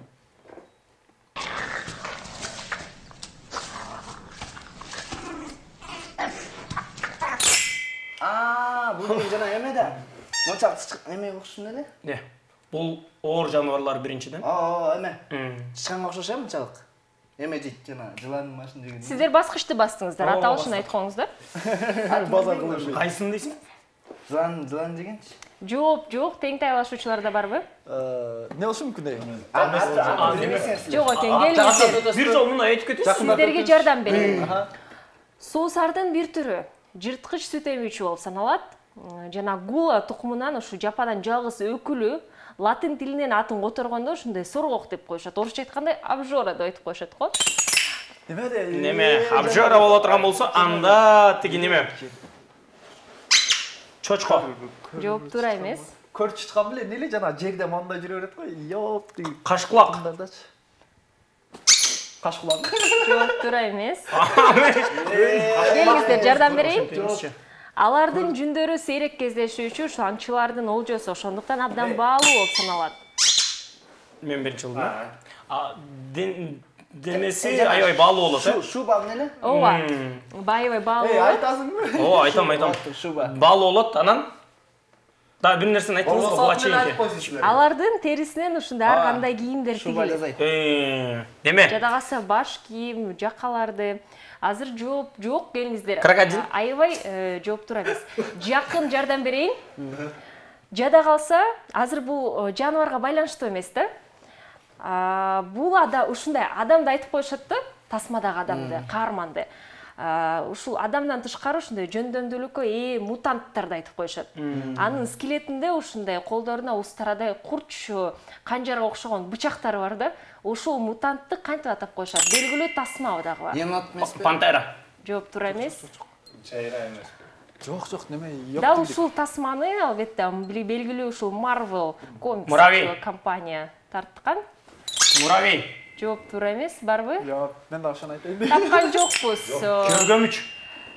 S3: Бул деген жана эме да. Мончак эме окшош эле.
S2: Не? Бул оор жаныбарлар биринчиден.
S3: Эме. Чычканга окшош эме мынчалык. Эме дейт жана жыландын башын жеген.
S1: Сиздер баскычты бастыңыздар. Аталышын айтып коюңуздар.
S7: Базар кылыш.
S2: Кайсын дейсиң?
S3: Жылан дегенчи.
S1: Жооп жок. Тең тайлашуучуларда барбы?
S7: Не болушу мүмкүн дейм.
S1: Жок экен. Келиңиздер.
S2: Бир жолу мына айтып кетесиз.
S1: Сиздерге жардам берейин. Соусардын бир түрү жырткыч сүт эмүүчү болуп саналат. Жана гула тукумунан ушу жападан жалгыз өкүлү латин тилинен атын которгондо ушундай соргок деп коюшат. Орусча айтканда обжора деп айтып коюшат го.
S2: Неме, обжора боло турган болсо, анда тиги неме? Чочко.
S1: Жооп туура эмес.
S7: Көр чычкан биле эле жана жерде мындай жүрө берет го. Ёп.
S2: Кашкулак.
S7: Кашкулак.
S1: Жооп туура эмес. Келиңиздер, жардам берейин. Алардын жүндөрү сейрек кездешүүчү, ушу аңчылардын олжосу, ошондуктан абдан баалуу болуп саналат.
S2: Мен биринчи жылдым. Денеси аябай баалуу болот, э?
S3: Шуба эмне?
S1: Ооба. Аябай баалуу болот.
S7: Айтасыңбы?
S2: Ооба, айтам.
S3: Шуба.
S2: Баалуу болот, анан да бир нерсени айттыңыз го, буга чейинки.
S1: Алардын терисинен ушундай ар кандай кийимдер
S3: Шуба
S1: тигилет.
S3: жазайт.
S2: Неме?
S1: Жадагасы баш кийим, жакаларды. Азыр жооп жок, келиңиздер.
S2: Крокодил?
S1: Аябай жооп туура эмес. Жакын жардам берейин. Жада калса, азыр бул жаныбарга байланыштуу эмес да. Бул ушундай адамды айтып коюшат да, тасмадагы адамды, каарманды. Ушул адамдан тышкары ушундай жөндөмдүүлүккө мутанттарды айтып коюшат. Анын скелетинде ушундай колдоруна устарадай курч, канжарга окшогон бычактары бар да. Ушул мутантты кантип атап коюшат? Белгилүү тасма дагы бар.
S3: Енот эмеспи?
S2: Пантера.
S1: Жооп туура эмес.
S5: Чайра эмес.
S4: Жок, неме,
S1: Дал ушул тасманы албетте белгилүү ушул Marvel
S2: Муравей.
S1: компания тарткан.
S2: Муравей.
S1: Жооп туура эмес, барбы?
S4: Жок, мен да ошону айтайын.
S1: Тапкан жокпуз.
S2: Көргөмүч.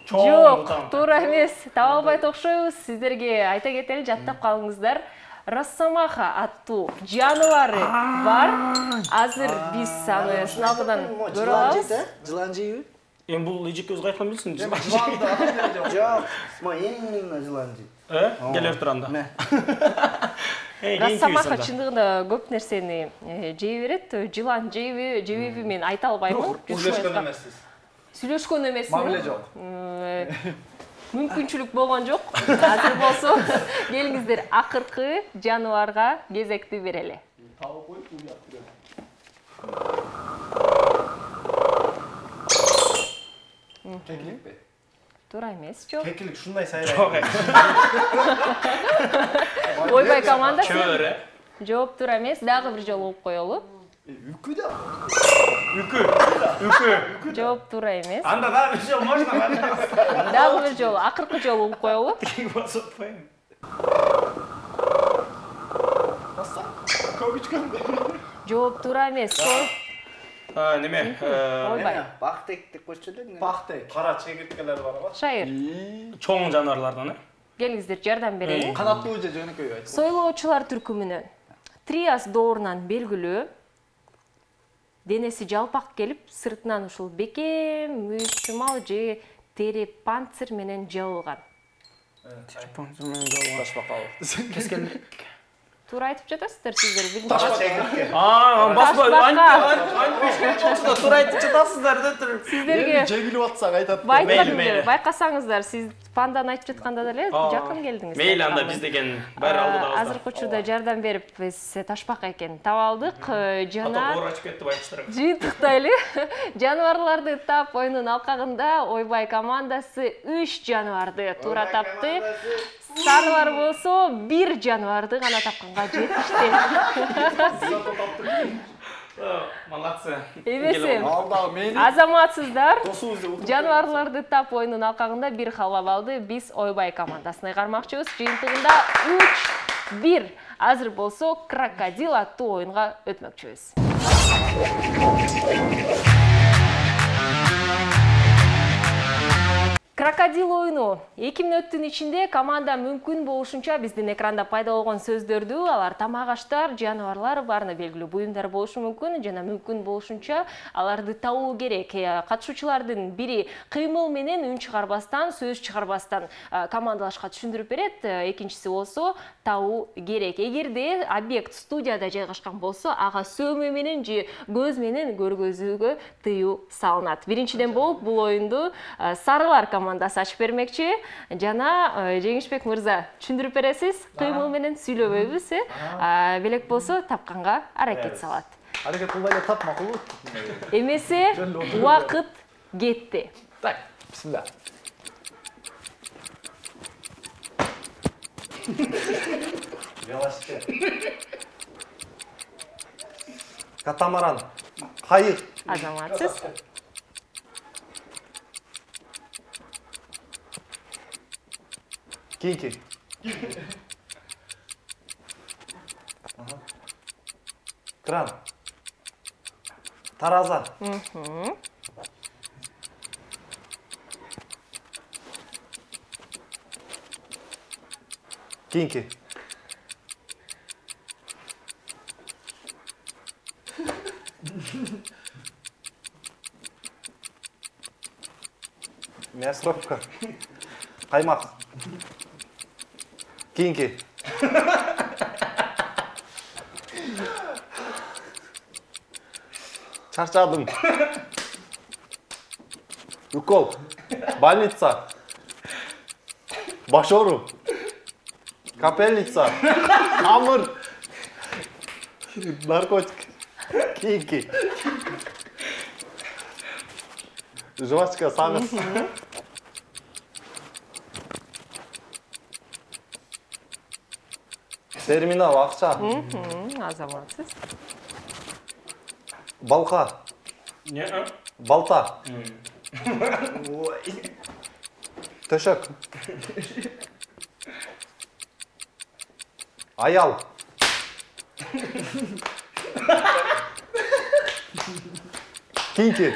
S1: Жок, туура эмес. Таба албайт окшойбуз. Сиздерге айта кетели, жаттап калыңыздар. Росомаха аттуу жаныбары бар. Азыр биз аны сыналгыдан көрө алабыз.
S3: Жылан жейби?
S2: Эми бул эжекке өз кайткан билсин.
S3: Жок, именно жылан жейт.
S2: Келер турганда.
S1: Росомаха чындыгында көп нерсени жей берет. Жылан жейби мен айта албаймын.
S5: Сүйлөшкөн эмессиз.
S1: Сүйлөшкөн эмес.
S7: Мамиле жок.
S1: Мүмкүнчүлүк болгон жок. Азыр болсо келиңиздер акыркы жаныбарга кезекти берели.
S7: Кекиликпи?
S1: Туура эмес, жок.
S5: Кекилик ушундай сайрайт.
S1: Ойбай командасы.
S2: Чөбөр.
S1: Жооп туура эмес, дагы бир жолу угуп коелу.
S7: Үкү да.
S2: Үкү.
S1: Жооп туура эмес.
S2: Анда да бир жол можно.
S1: Дагы бир жолу, акыркы жолу угуп коелу. Жооп туура эмес.
S2: Неме?
S1: Ойбай.
S3: Бактек деп койчу эле.
S7: Бактек.
S5: Кара чегирткелер бар го.
S1: Шайыр,
S2: Чоң жаныбарлардан,
S1: келиңиздер жардам берели.
S7: Канаттуу же жөнөкөй айт.
S1: Сойлоочулар түркүмүнөн Триас доорунан белгилүү, денеси жалпак келип, сыртынан ушул бекем, мүйүсүмал же тери панцир менен жабылган.
S2: Кескен.
S1: Туура айтып жатасыздар сиздер, биринчи.
S5: Кара чегиртке.
S2: Тура айтып жатасыздар да тур.
S1: Сиздерге
S7: Жегилип атсак айтат.
S2: Мейли.
S1: байкасаңыздар, сиз панданы айтып жатканда деле жакын келдиңиз.
S2: Мейли анда биз деген баары алдыбызда.
S1: Азыркы учурда жардам берип, биз ташбак экенин таап алдык. Жана
S2: Оор ачып кетти байкуштар.
S1: жыйынтыктайлы. Жаныбарларды тап оюнун алкагында Ойбай командасы 3 жаныбарды туура тапты. Сарылар болсо 1 жаныбарды гана тапканга жетишти.
S2: Молодцы.
S1: Эмесе,
S7: Алда мени
S1: азаматсыздар.
S7: досубузду
S1: Жаныбарларды тап оюнун алкагында 1 калба балды биз Ойбай командасына кармакчыбыз. Жыйынтыгында 3-1. Азыр болсо крокодил аттуу оюнга өтмөкчүбүз. Крокодил оюну 2 мүнөттүн ичинде команда мүмкүн болушунча биздин экранда пайда болгон сөздөрдү, алар тамак аштар, жаныбарлар баарына белгилүү буюмдар болушу мүмкүн жана мүмкүн болушунча аларды табуу керек. Катышуучулардын бири кыймыл менен үн чыгарбастан, сөз чыгарбастан командалашка түшүндүрүп берет, экинчиси болсо табуу керек. Эгерде объект студияда жайгашкан болсо, ага сөөмө менен же көз менен көргөзүүгө тыюу салынат. Биринчиден болуп бул оюнду сарылар командасы ачып бермекчи. Жана Жеңишбек мырза түшүндүрүп бересиз? Кыймыл менен сүйлөбөйбүз, белек болсо тапканга аракет салат.
S7: аракет кылбай эле тап макулбу?
S1: Эмесе убакыт кетти.
S7: Так, бисмилла.
S5: Велосипед. Катамаран. Кайык.
S1: Азаматсыз.
S5: Кинки. Кран. Тараза. Кинки. Мясорубка. Каймак. Кинки. Чарчадым. Укол. Больница. Баш оору. Капельница. Камыр. Наркотик. Кийинки. Жвачка саңыз. Терминал ақша.
S1: Азаматсыз.
S5: Балқа.
S2: Не?
S5: Балта. Төшек. Аял. Кийинки.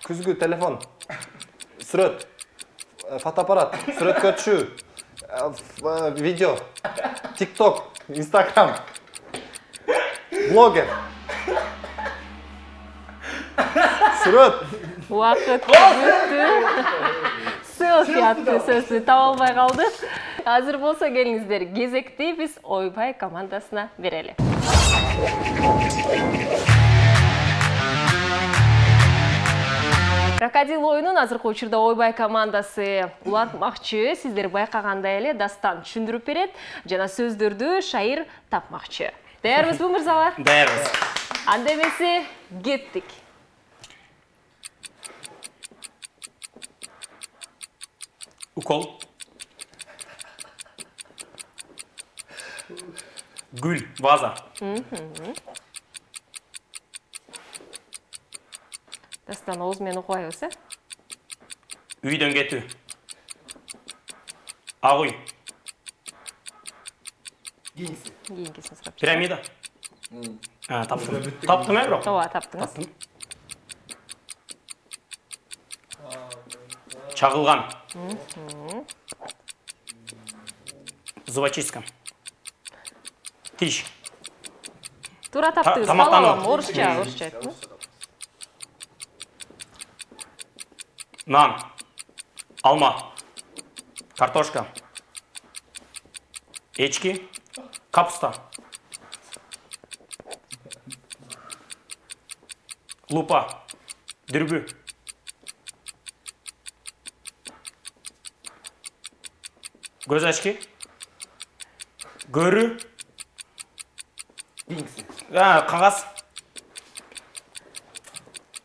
S5: Күзгү телефон. Сүрөт. Фотоаппарат. Сүрөткө түшүү. Видео. TikTok. Instagram. Блогер. Сүрөт.
S1: Уақыт өтті. Селфи атты сөзді таба албай қалдық. Азыр болса келіңіздер, кезекте біз Ойбай командасына берелі. Крокодил ойынын азыркы учурда Ойбай командасы улантмакчы. Сиздер байкагандай эле Дастан түшүндүрүп берет жана сөздөрдү Шайыр тапмакчы. Даярбызбы мырзалар?
S2: Даярбыз.
S1: Анда эмесе кеттик.
S2: Укол. Гүл, ваза.
S1: Дастан оозу менен окуйбыз, э?
S2: Үйдөн кетүү. Ак үй.
S1: Кийинкисин сурап.
S2: Пирамида. Таптым. Таптым, бирок.
S1: Ооба, таптыңыз.
S2: Таптым. Чагылган. Зубочистка. Тиш.
S1: Туура таптыңыз.
S2: Тамактануу.
S1: Орусча айттыңыз.
S2: Нан. Алма. Картошка. Эчки. Капуста. Лупа. Дүрбү. Göz açki. Görü. Kağız.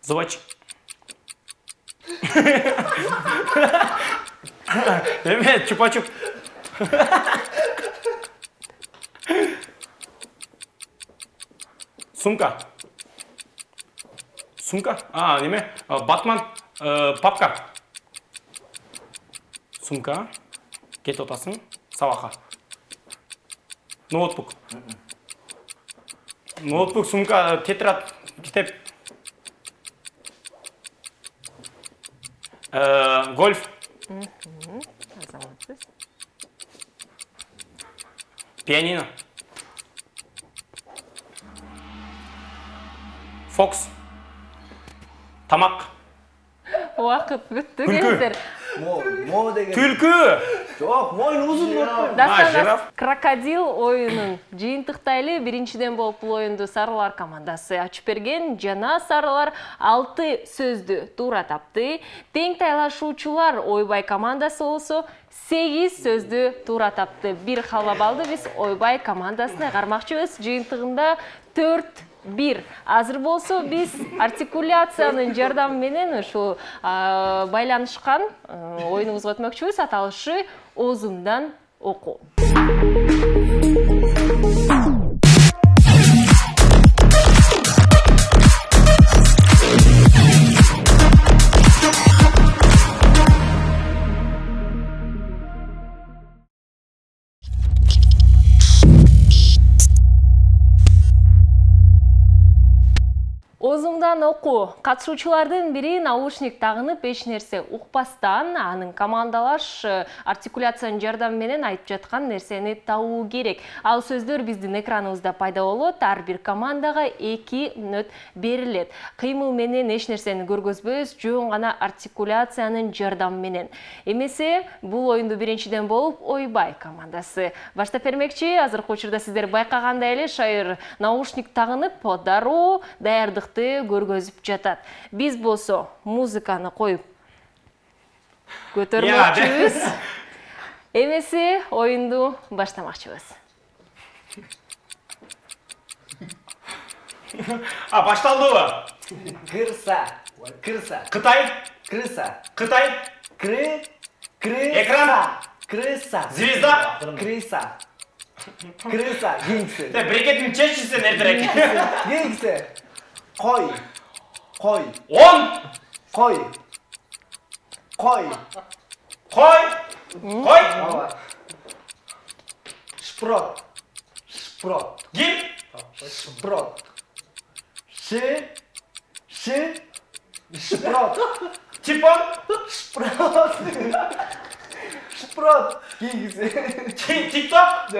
S2: Zıvaç. Evet, çupa çup. Sumka. Sumka? Не ме? Батман. Папка. Sumka. Кет отасың, сабаққа. Ноутбук. Ноутбук, сумка, тетрадь, китеп. Гольф. Пианино. Фокс. Тамақ.
S1: Уақыт бүтті келдер.
S7: Мо деген.
S2: Түлкі.
S7: Жок, мойын узун болуп.
S1: Дастан крокодил ойынын жыйынтыктайлы биринчиден болуп бул оюнду сарылар командасы ачып берген. Жана сарылар 6 сөздү туура тапты. Тең тайлашуучулар Ойбай командасы болсо 8 сөздү туура тапты. Бир халва балды биз Ойбай командасына кармакчыбыз. Жыйынтыгында 4-1. Азыр болсо биз артикуляциянын жардамы менен ушу байланышкан оюнубузга өтмөкчүбүз. Аталышы оозумдан окуу. Оозумдан окуу. Катышуучулардын бири наушник тагынып эч нерсе укпастан, анын командалаш артикуляциянын жардамы менен айтып жаткан нерсени табуу керек. Ал сөздөр биздин экраныбызда пайда болот. Ар бир командага 2 мүнөт берилет. Кыймыл менен эч нерсени көргөзбөйбүз, жөн гана артикуляциянын жардамы менен. Эмесе бул оюнду биринчиден болуп Ойбай командасы баштап бермекчи. Азыркы учурда сиздер байкагандай эле Шайыр наушник тагынып дароо даярдык көргөзүп жатат. Биз болсо музыканы коюп көтөрмөкчүбүз. Эмесе оюнду баштамакчыбыз.
S2: Башталдыбы?
S3: Кырса. Кырса.
S2: Кытай?
S3: Крыса.
S2: Кытай? Экран?
S3: Крыса.
S2: Звезда?
S3: Крыса. Крыса. Гингси.
S2: Брекетін чешчісі нердірек.
S3: Гингси. Қой. Қой.
S2: 10.
S3: Қой. Қой.
S2: Қой. Қой.
S3: Шпрот. Шпрот.
S2: Гим.
S3: Шпрот. Шпрот.
S2: Типон.
S3: Шпрот. Шпрот. Гингси.
S2: Тикток.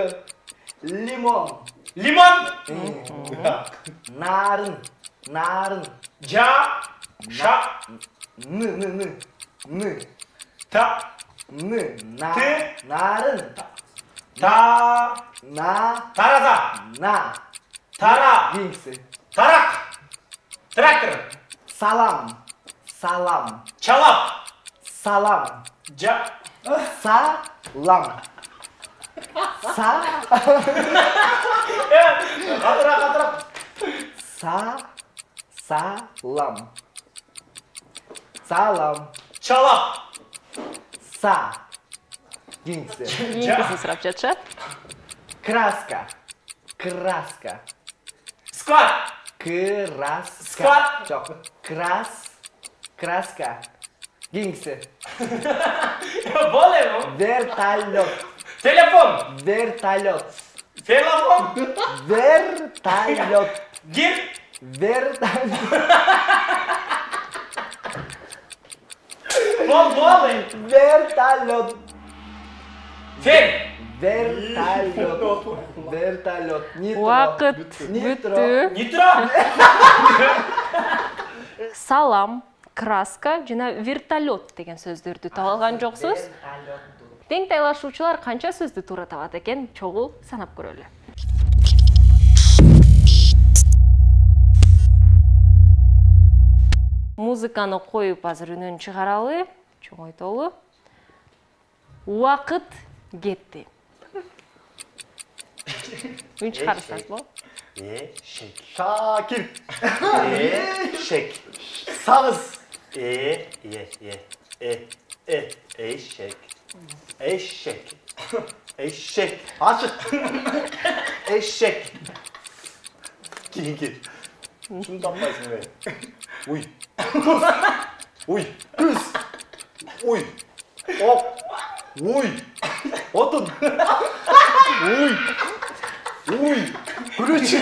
S3: Лимон.
S2: Лимон.
S3: Нарын. Нарын.
S2: Ша.
S3: Ны.
S2: Та.
S3: Ны.
S2: Ты.
S3: Нарын.
S2: Та. Тараза. Тара.
S3: Гингси.
S2: Тарак. Трактор.
S3: Салам.
S2: Чалап.
S3: Салам.
S2: Қатырақ.
S3: Салам.
S2: Чалап.
S3: Гингси.
S1: Еңкесін сұрап жатшы.
S3: Краска.
S2: Скват.
S3: Краска. Жоқ. Краска. Гингси.
S2: Более.
S3: Вертолет.
S2: Телефон.
S3: Вертолет.
S2: Фелофон.
S3: Вертолет.
S2: Гим.
S3: Вертолет.
S2: Более.
S3: Вертолет.
S2: Фен.
S3: Вертолет.
S1: Уақыт бүтті.
S2: Нитро.
S1: Салам, краска, жана вертолет деген сөздөрдү таба алган жоксуз. Тең тайлашуучулар канча сөздү туура табат экен, чогуу санап көрөлү. Музыканы коюп азыр үнүн чыгаралы, чоңойтолу. Убакыт кетти. Үн чыгарсаңыз болот.
S7: Eşek. Şakir. Eşek. Sağız. Eşek. Eşek. Eşek. Açık. Eşek. Kinkir. Şundan başın be. Uy. Kız. Uy. Kız. Uy. Ok. Uy. Otun. Uy. Uy. Kırıç.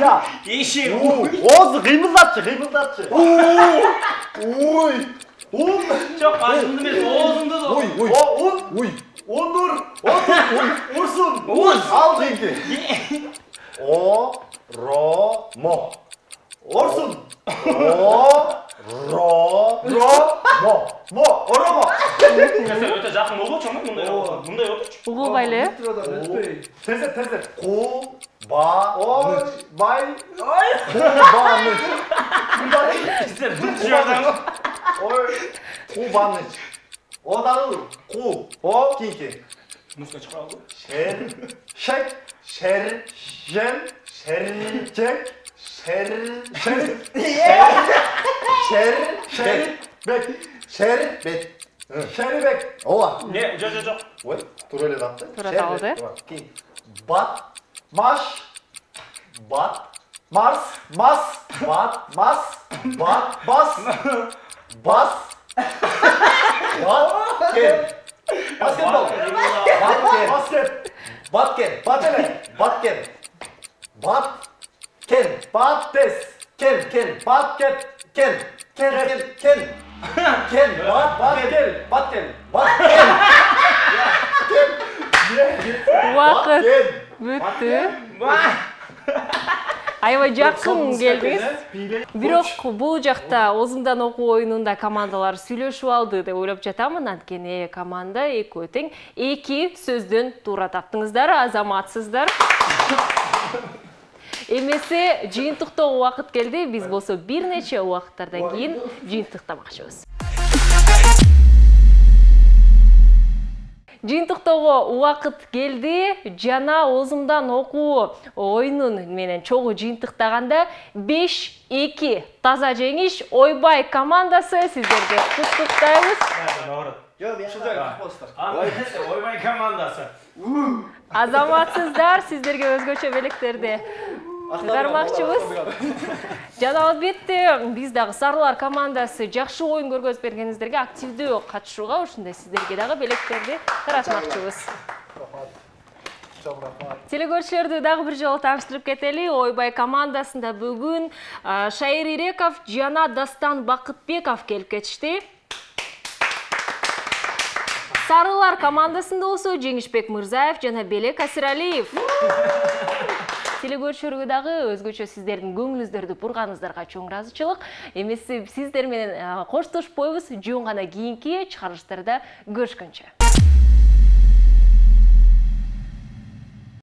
S7: Ya.
S2: Yeşil.
S7: Oğuz kıymıldatçı. Uy. Un.
S2: Çok ağzımda bir oğuzumda da.
S7: Uy. Uy. Onur. Ursun. Al çünkü. Mo. Orsun. Oromo.
S2: Mesela öte жақын olur çamur bunda yok.
S1: Угулбайлы.
S7: Teze. Kubanıç. Kubanıç. Odan olur. O kinki.
S2: Muska çıkardı.
S7: Şercek. Şerbet. Ola.
S2: Ne? Yok.
S7: Oy, dur öyle zaptı.
S1: Tura kaldı.
S7: Mars. Gel. Basketbol.
S1: Уақыт бүтті. Аябай жакын келдиңиз. Бирок бул жакта озундан окуу оюнунда командалар сүйлөшүп алды деп ойлоп жатамын. Анткени команда экөө тең 2 сөздөн туура таптыңыздар, азаматсыздар. Эмесе жыйынтыктоо убакыт келди. Биз болсо бир нече убакыттардан кийин жыйынтыктамакчыбыз. Жыйынтыктоого убакыт келди. Жана оозумдан окуу оюнун менен чогуу жыйынтыктаганда 5-2 таза жеңиш Ойбай командасы сиздерге куттуктайбыз.
S2: Ойбай командасы.
S1: Азаматсыздар, сиздерге өзгөчө белектерди чыгармакчыбыз. Жана албетте биз дагы Сарылар командасы жакшы оюн көргөзүп бергениңиздерге активдүү катышууга ушундай сиздерге дагы белектерди таратмакчыбыз. Телекөрүүчүлөрдү дагы бир жолу тааныштырып кетели. Ойбай командасында бүгүн Шайыр Иреков жана Дастан Бакытбеков келип кетишти. Сарылар командасында болсо Жеңишбек Мырзаев жана Белек Асиралиев. Телекөрүүчүлөргө дагы өзгөчө сиздердин көңүлүңүздөрдү бурганыңыздарга чоң ыраазычылык. Эмеси сиздер менен коштошпойбуз. Жөн гана кийинки чыгарылыштарда көрүшкөнчө.